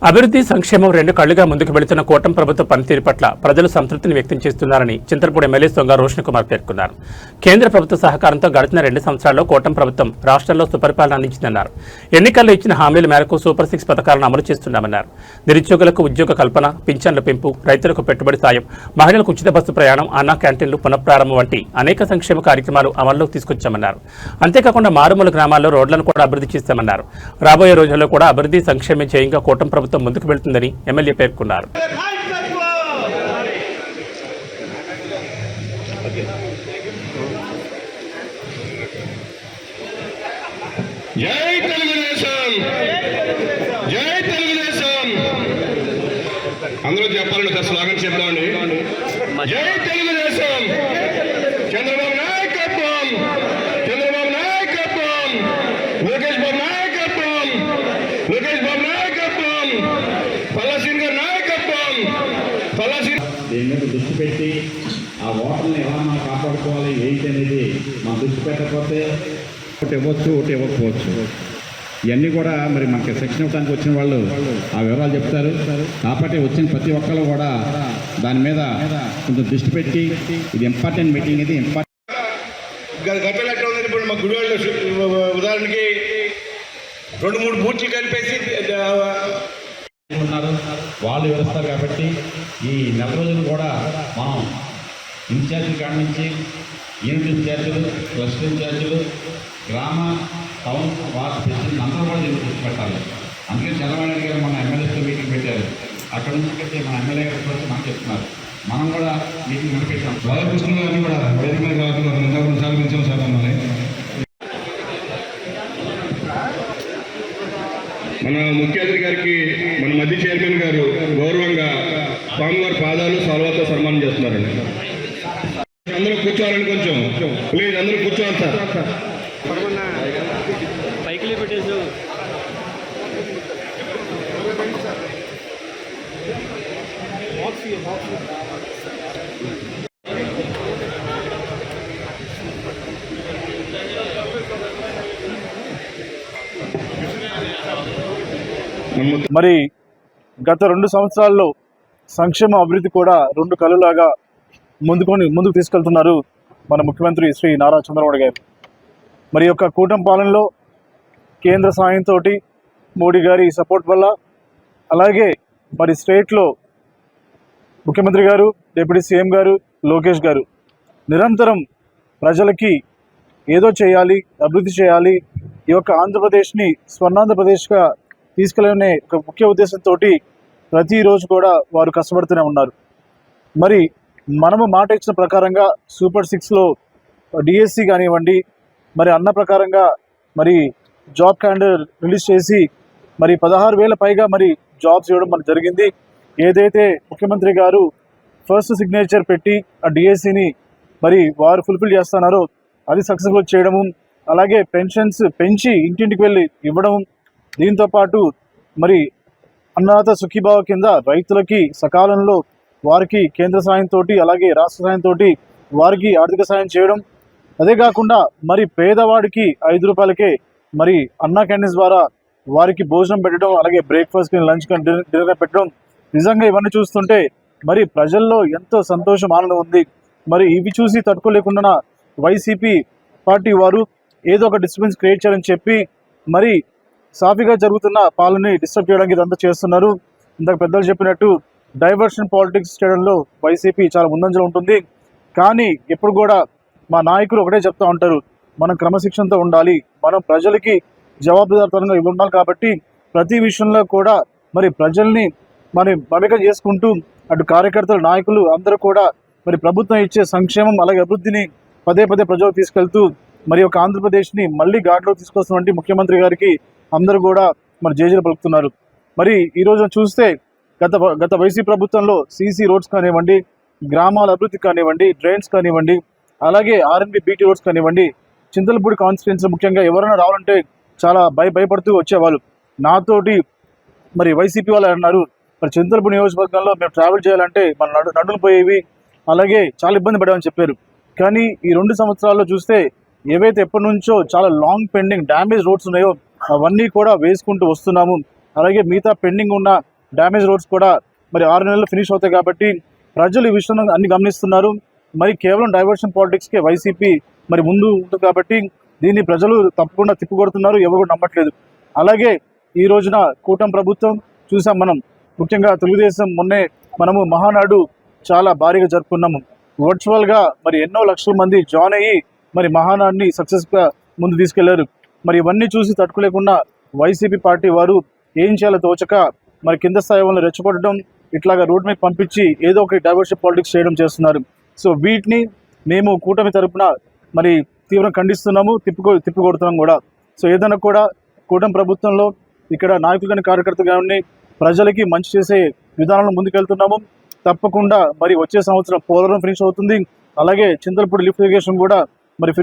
అభివృద్ధి సంక్షేమం రెండు కళ్లుగా ముందుకు వెళుతున్న కూటమి ప్రభుత్వ పనితీరు పట్ల ప్రజలు సంతృప్తిని వ్యక్తం చేస్తున్నారని చింతలపూడి ఎమ్మెల్యే సొంగ రోషన్ కుమార్ పేర్కొన్నారు. కేంద్ర ప్రభుత్వ సహకారంతో గడిచిన 2 సంవత్సరాల్లో కూటమి ప్రభుత్వం రాష్ట్రంలో సుపరిపాలన అందించిందన్నారు. ఎన్నికల్లో ఇచ్చిన హామీల మేరకు సూపర్ 6 పథకాలను అమలు చేస్తున్నామన్నారు. నిరుద్యోగులకు ఉద్యోగ కల్పన, పింఛన్ల పెంపు, రైతులకు పెట్టుబడి సాయం, మహిళలకు ఉచిత బస్సు ప్రయాణం, అన్నా క్యాంటీన్లు పునఃప్రారంభం వంటి అనేక సంక్షేమ కార్యక్రమాలు అమల్లోకి తీసుకొచ్చామన్నారు. అంతేకాకుండా మారుమూల గ్రామాల్లో రోడ్లను కూడా అభివృద్ధి చేస్తామన్నారు. రాబోయే రోజుల్లో కూడా అభివృద్ధి సంక్షేమం చేయంగా కూటమి ప్రభుత్వం ముందుకు వెళ్తుందని ఎమ్మెల్యే పేర్కొన్నారు. జై తెలుగుదేశం, జై తెలుగుదేశం. అందరూ చెప్పాలండి, సార్ స్లోగన్ చెప్తామండి. జై తెలుగుదేశం, చంద్రబాబు నాయకత్వం, చంద్రబాబు నాయకత్వం, లోకేష్ బాబు నాయకత్వం, లోకేష్ బాబు నాయకత్వం, పల్లాసీన్ గారి నాయకత్వం, పల్లాసీన్. దీని మీద దృష్టి పెట్టి ఆ ఓటర్ని ఎలా మనం కాపాడుకోవాలి ఏంటి అనేది మనం దృష్టి పెట్టకపోతే ఒకటి ఇవ్వచ్చు, ఒకటి ఇవ్వకపోవచ్చు. ఇవన్నీ కూడా మరి మనకి శిక్షణ ఇవ్వడానికి వచ్చిన వాళ్ళు ఆ వివరాలు చెప్తారు. కాబట్టి వచ్చిన ప్రతి ఒక్కరు కూడా దాని మీద కొంచెం దృష్టి పెట్టి ఇది ఇంపార్టెంట్ మీటింగ్, ఇది గతంలో ఎట్లా ఉందని ఇప్పుడు మా గుడివాళ్ళ ఉదాహరణకి 2-3 బూట్లు కలిపేసి ఉన్నారు, వాళ్ళు వివరిస్తారు. కాబట్టి ఈ నెల రోజులు కూడా మనం ఇన్ఛార్జీల కాడ నుంచి యూనిట్ ఇన్ఛార్జీలు, క్లస్టర్ ఇన్ఛార్జీలు, గ్రామ, టౌన్, వార్డు ప్రెసిడెంట్ అందరూ కూడా దీన్ని దృష్టి పెట్టాలి. అందుకే చంద్రబాబు నాయుడు గారు మన ఎమ్మెల్యేతో మీటింగ్ పెట్టారు. అక్కడ నుంచి పెట్టి మన ఎమ్మెల్యే గారు వచ్చి మనకు చెప్తున్నారు. మనం కూడా మీటింగ్ పెట్టాం. బాలకృష్ణ గారిని కూడా వేదిక మీద కొనసాగించాం సార్. మన ముఖ్య అతిథి గారికి మన మధ్య చైర్మన్ గారు గౌరవంగా స్వామివారి పాదాలు సాల్వాతో సన్మానం చేస్తున్నారండి. అందరూ కూర్చోవాలండి, కొంచెం ప్లీజ్ అందరూ కూర్చోవాలి సార్. పైకి పెట్టేసి మరి గత 2 సంవత్సరాల్లో సంక్షేమ అభివృద్ధి కూడా 2 కళ్ళులాగా ముందుకు తీసుకెళ్తున్నారు మన ముఖ్యమంత్రి శ్రీ నారా చంద్రబాబు గారు. మరి యొక్క కూటమి పాలనలో కేంద్ర సాయంతో, మోడీ గారి సపోర్ట్ వల్ల, అలాగే మరి స్టేట్లో ముఖ్యమంత్రి గారు, డిప్యూటీ సీఎం గారు, లోకేష్ గారు నిరంతరం ప్రజలకి ఏదో చేయాలి, అభివృద్ధి చేయాలి, ఈ యొక్క ఆంధ్రప్రదేశ్ని స్వర్ణాంధ్రప్రదేశ్గా తీసుకెళ్లనే ఒక ముఖ్య ఉద్దేశంతో ప్రతిరోజు కూడా వారు కష్టపడుతూనే ఉన్నారు. మరి మనము మాట ఇచ్చిన ప్రకారంగా సూపర్ 6లో డిఎస్సి కానివ్వండి, మరి అన్న ప్రకారంగా మరి జాబ్ క్యాలెండర్ రిలీజ్ చేసి మరి 16,000 పైగా మరి జాబ్స్ ఇవ్వడం మనకు జరిగింది. ఏదైతే ముఖ్యమంత్రి గారు ఫస్ట్ సిగ్నేచర్ పెట్టి ఆ డిఎస్సిని మరి వారు ఫుల్ఫిల్ చేస్తున్నారో అది సక్సెస్ఫుల్ చేయడము, అలాగే పెన్షన్స్ పెంచి ఇంటింటికి వెళ్ళి ఇవ్వడం, దీంతోపాటు మరి అన్నదాత సుఖీభావ కింద రైతులకి సకాలంలో వారికి కేంద్ర సాయంతో అలాగే రాష్ట్ర సాయంతో వారికి ఆర్థిక సాయం చేయడం, అదే కాకుండా మరి పేదవాడికి 5 రూపాయలకే మరి అన్నా క్యాంటీన్స్ ద్వారా వారికి భోజనం పెట్టడం, అలాగే బ్రేక్ఫాస్ట్ కానీ లంచ్ కానీ డిన్నర్ పెట్టడం. నిజంగా ఇవన్నీ చూస్తుంటే మరి ప్రజల్లో ఎంతో సంతోషం, ఆనందం ఉంది. మరి ఇవి చూసి తట్టుకోలేకుండా వైసీపీ పార్టీ వారు ఏదో ఒక డిస్టర్బెన్స్ క్రియేట్ చేయాలని చెప్పి మరి సాఫీగా జరుగుతున్న పాలనని డిస్టర్బ్ చేయడానికి ఇదంతా చేస్తున్నారు. ఇందాక పెద్దలు చెప్పినట్టు డైవర్షన్ పాలిటిక్స్ చేయడంలో వైసీపీ చాలా ముందంజలో ఉంటుంది. కానీ ఎప్పుడు కూడా మా నాయకులు ఒకటే చెప్తా ఉంటారు, మనం క్రమశిక్షణతో ఉండాలి, మనం ప్రజలకి జవాబుదారితనంగా ఉండాలి. కాబట్టి ప్రతి విషయంలో కూడా మరి ప్రజల్ని మరి మమేకం చేసుకుంటూ అటు కార్యకర్తలు, నాయకులు అందరూ కూడా మరి ప్రభుత్వం ఇచ్చే సంక్షేమం అలాగే అభివృద్ధిని పదే ప్రజలకు తీసుకెళ్తూ మరి ఒక ఆంధ్రప్రదేశ్ని మళ్ళీ గాడిలో తీసుకొస్తున్నటువంటి ముఖ్యమంత్రి గారికి అందరూ కూడా మరి జేజీలు పలుకుతున్నారు. మరి ఈరోజు చూస్తే గత వైసీపీ ప్రభుత్వంలో సీసీ రోడ్స్ కానివ్వండి, గ్రామాల అభివృద్ధి కానివ్వండి, డ్రైన్స్ కానివ్వండి, అలాగే ఆర్ఎన్బి బీటీ రోడ్స్ కానివ్వండి, చింతలపూడి కాన్స్టిట్యున్సీ ముఖ్యంగా ఎవరైనా రావాలంటే చాలా భయపడుతూ వచ్చేవాళ్ళు. నాతోటి మరి వైసీపీ వాళ్ళు అన్నారు, మరి చింతలపూడి నియోజకవర్గంలో మేము ట్రావెల్ చేయాలంటే మన నడులు పోయేవి, అలాగే చాలా ఇబ్బంది పడామని చెప్పారు. కానీ ఈ 2 సంవత్సరాల్లో చూస్తే ఏవైతే ఎప్పటి నుంచో చాలా లాంగ్ పెండింగ్ డ్యామేజ్ రోడ్స్ ఉన్నాయో అవన్నీ కూడా వేసుకుంటూ వస్తున్నాము. అలాగే మిగతా పెండింగ్ ఉన్న డ్యామేజ్ రోడ్స్ కూడా మరి 6 నెలలు ఫినిష్ అవుతాయి కాబట్టి ప్రజలు ఈ విషయం అన్ని గమనిస్తున్నారు. మరి కేవలం డైవర్షన్ పాలిటిక్స్కే వైసీపీ మరి ముందు ఉంటుంది కాబట్టి దీన్ని ప్రజలు తప్పకుండా తిప్పికొడుతున్నారు, ఎవరు కూడా నమ్మట్లేదు. అలాగే ఈ రోజున కూటమి ప్రభుత్వం చూసాం మనం, ముఖ్యంగా తెలుగుదేశం మొన్నే మనము మహానాడు చాలా భారీగా జరుపుకున్నాము. వర్చువల్గా మరి ఎన్నో లక్షల మంది జాయిన్ అయ్యి మరి మహానాడుని సక్సెస్గా ముందు తీసుకెళ్లారు. మరి ఇవన్నీ చూసి తట్టుకోలేకుండా వైసీపీ పార్టీ వారు ఏం చేయాలో తోచక మరి కింద స్థాయి వాళ్ళని రెచ్చగొట్టడం, ఇట్లాగా రోడ్ మీద పంపించి ఏదో ఒకటి డైవర్షన్ పాలిటిక్స్ చేయడం చేస్తున్నారు. సో వీటిని మేము కూటమి తరపున మరి తీవ్రంగా ఖండిస్తున్నాము, తిప్పికొడుతున్నాం కూడా. సో ఏదైనా కూడా కూటమి ప్రభుత్వంలో ఇక్కడ నాయకులు కానీ కార్యకర్తలు కానీ ప్రజలకి మంచి చేసే విధానంలో ముందుకెళ్తున్నాము. తప్పకుండా మరి వచ్చే సంవత్సరం పోలవరం ఫినిష్ అవుతుంది. అలాగే చింతలపూడి లిఫ్ట్ ఇరిగేషన్ కూడా మరి ఫినిష్